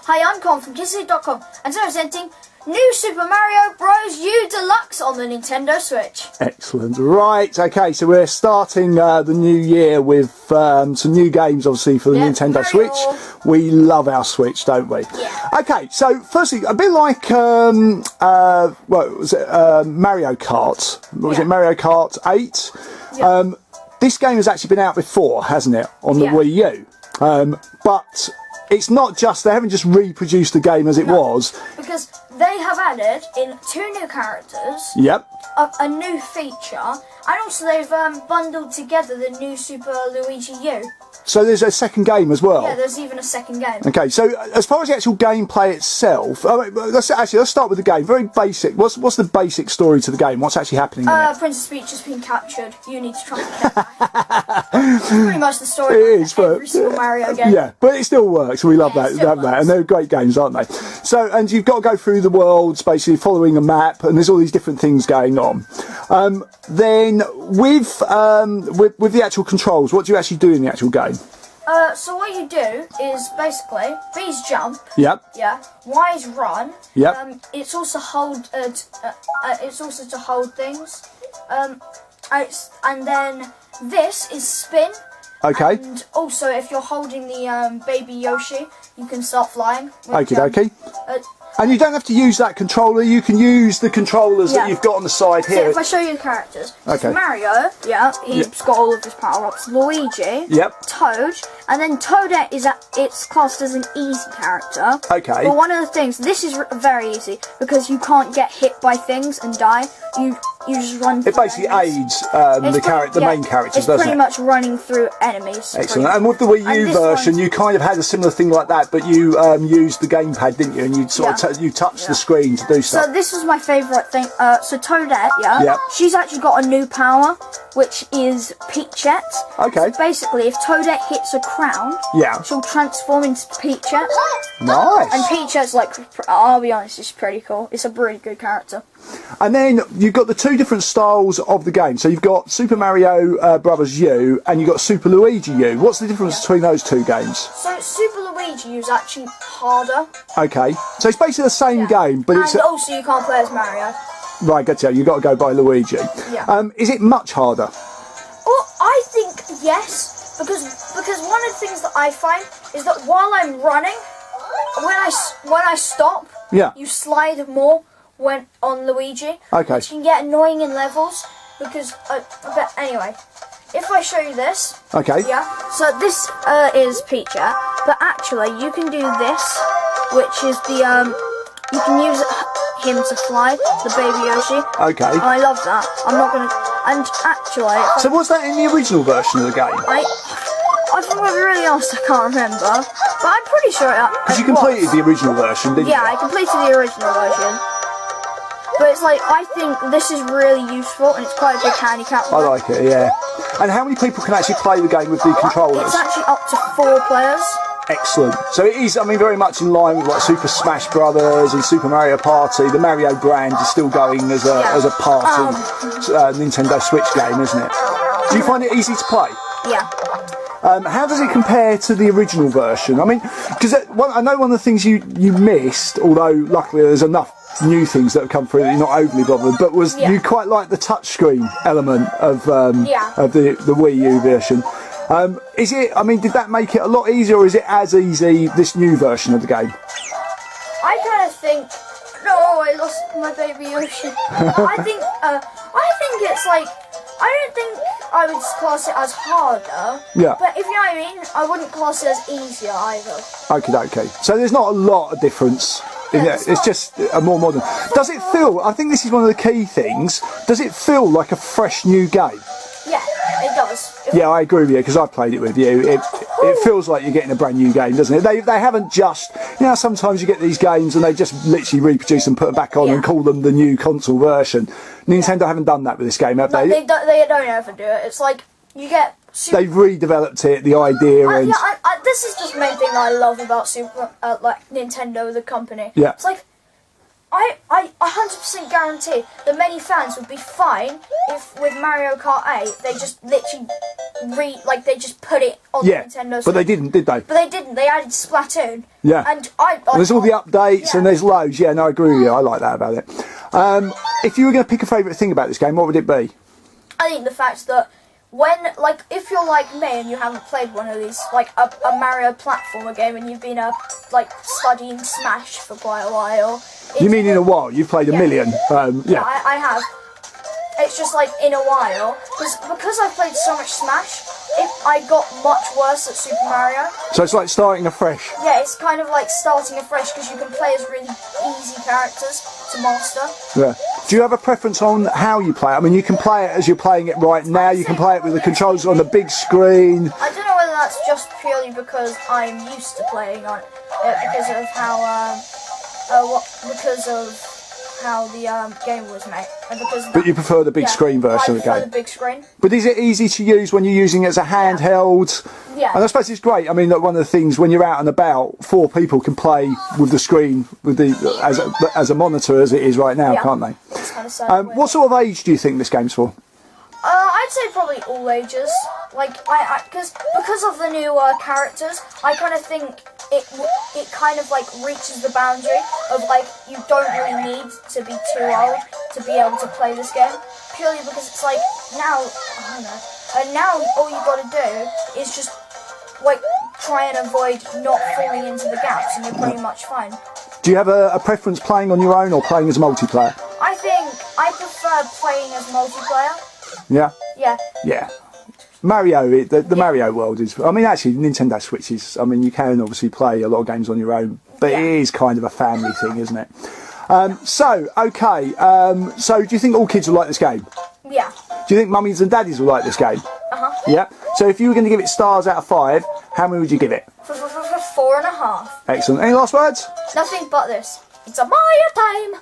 Hi, I'm Con from KissCity.com, and today I'm presenting New Super Mario Bros. U Deluxe on the Nintendo Switch. Excellent. Right, okay, so we're starting the new year with some new games, obviously, for the Nintendo Mario. Switch. We love our Switch, don't we? Yeah. Okay, so firstly, a bit like, what was it, Mario Kart. What was it, Mario Kart 8? Yeah. This game has actually been out before, hasn't it, on the Wii U? But it's not just, they haven't just reproduced the game as it was. Because they have added in 2 new characters, Yep. a new feature, and also they've bundled together the new Super Luigi U. So there's a second game as well. Yeah, there's even a second game. Okay, so as far as the actual gameplay itself, let's start with the game. Very basic. What's the basic story to the game? What's actually happening in it? Princess Peach has been captured. You need to try and get back. It's pretty much the story It of is, but every Super Mario game. yeah, but it still works. We love that, still that, and they're great games, aren't they? So, and you've got to go through the worlds, basically following a map, and there's all these different things going on. Then with the actual controls, what do you actually do in the actual game? So what you do is basically B's jump. Yep. Yeah. Y's run. Yep. It's also hold. It's also to hold things. And then this is spin. Okay. And also, if you're holding the baby Yoshi, you can start flying. Okay. Okay. And you don't have to use that controller, you can use the controllers that you've got on the side here. So if I show you the characters. Okay. Mario, he's got all of his power-ups. Luigi, Toad, and then Toadette it's classed as an easy character. Okay. But one of the things, this is very easy, because you can't get hit by things and die. You just run through It basically enemies. aids the main characters, doesn't it? It's pretty much running through enemies. Excellent. And with the Wii U version, you kind of had a similar thing like that, but you used the gamepad, didn't you? And you sort of you touched the screen to do stuff. So this was my favourite thing. So Toadette, she's actually got a new power, which is Peachette. Okay. So basically, if Toadette hits a crown, she'll transform into Peachette. Nice. And Peachette's, like, I'll be honest, it's pretty cool. It's a really good character. And then you've got the 2 different styles of the game. So you've got Super Mario Brothers U and you've got Super Luigi U. What's the difference between those 2 games? So Super Luigi U is actually harder. Okay. So it's basically the same game, but it's... And also you can't play as Mario. Right, get you. You've got to go by Luigi. Yeah. Is it much harder? Well, I think yes, because one of the things that I find is that while I'm running, when I stop, you slide more when on Luigi, which can get annoying in levels because. But anyway, if I show you this, so this is Peachette, but actually you can do this, which is the you can use him to fly, the baby Yoshi. Okay. And I love that. I'm not gonna. And actually. So was that in the original version of the game? I think I'll be really honest, I can't remember, but I'm pretty sure it Because you completed the original version, didn't you? Yeah, I completed the original version. But it's like, I think this is really useful, and it's quite a big handicap. I like it, yeah. And how many people can actually play the game with the controllers? It's actually up to 4 players. Excellent. So it is, I mean, very much in line with like Super Smash Brothers and Super Mario Party. The Mario brand is still going as a part of Nintendo Switch game, isn't it? Do you find it easy to play? Yeah. How does it compare to the original version? I mean, because I know one of the things you missed, although luckily there's enough new things that have come through that you're not overly bothered, but was you quite like the touchscreen element of the Wii U version. Is it? I mean, did that make it a lot easier, or is it as easy this new version of the game? I kind of think. No, I lost my baby Yoshi. I think it's like. I don't think I would class it as harder. Yeah. But if you know what I mean, I wouldn't class it as easier either. Okay. So there's not a lot of difference. It's just a more modern. Does it feel? I think this is one of the key things. Does it feel like a fresh new game? Yeah, it does. Yeah, I agree with you because I played it with you. It feels like you're getting a brand new game, doesn't it? They haven't just, sometimes you get these games and they just literally reproduce and put them back on and call them the new console version. Nintendo haven't done that with this game, have they? They don't ever do it. It's like you get. They've redeveloped it, the idea, and this is just the main thing I love about Nintendo, the company. Yeah. It's like I 100% guarantee that many fans would be fine if with Mario Kart 8 they just literally they just put it on the Nintendo Switch. But they didn't, did they? But they didn't. They added Splatoon. Yeah. And there's all the updates and there's loads. Yeah, no, I agree with you. I like that about it. If you were going to pick a favourite thing about this game, what would it be? I think the fact that if you're like me and you haven't played one of these, like a Mario platformer game, and you've been studying Smash for quite a while. You mean in a while? You've played a million. Yeah, I have. It's just like in a while, because I've played so much Smash, I got much worse at Super Mario. So it's like starting afresh. Yeah, it's kind of like starting afresh because you can play as really easy characters to master. Yeah. Do you have a preference on how you play it? I mean, you can play it as you're playing it right now. You can play it with the controls on the big screen. I don't know whether that's just purely because I'm used to playing on it, because of how the game was made, and because but you prefer the big screen version of the game. I prefer the big screen. But is it easy to use when you're using it as a handheld? Yeah. And I suppose it's great. I mean, one of the things when you're out and about, 4 people can play with the screen with as a monitor as it is right now, can't they? It's kind of sad. What sort of age do you think this game's for? I'd say probably all ages. Because of the new characters, I kind of think it kind of reaches the boundary of you don't really need to be too old to be able to play this game. Purely because it's now, I don't know, and now all you got to do is just try and avoid not falling into the gaps, and you're pretty much fine. Do you have a preference playing on your own or playing as a multiplayer? I think I prefer playing as multiplayer. Yeah? Yeah. Yeah. Mario, the Mario world is, I mean, actually, Nintendo Switch is, I mean, you can obviously play a lot of games on your own, but it is kind of a family thing, isn't it? So do you think all kids will like this game? Yeah. Do you think mummies and daddies will like this game? Uh-huh. Yeah. So if you were going to give it stars out of 5, how many would you give it? 4.5. Excellent. Any last words? Nothing but this. It's a Mario time!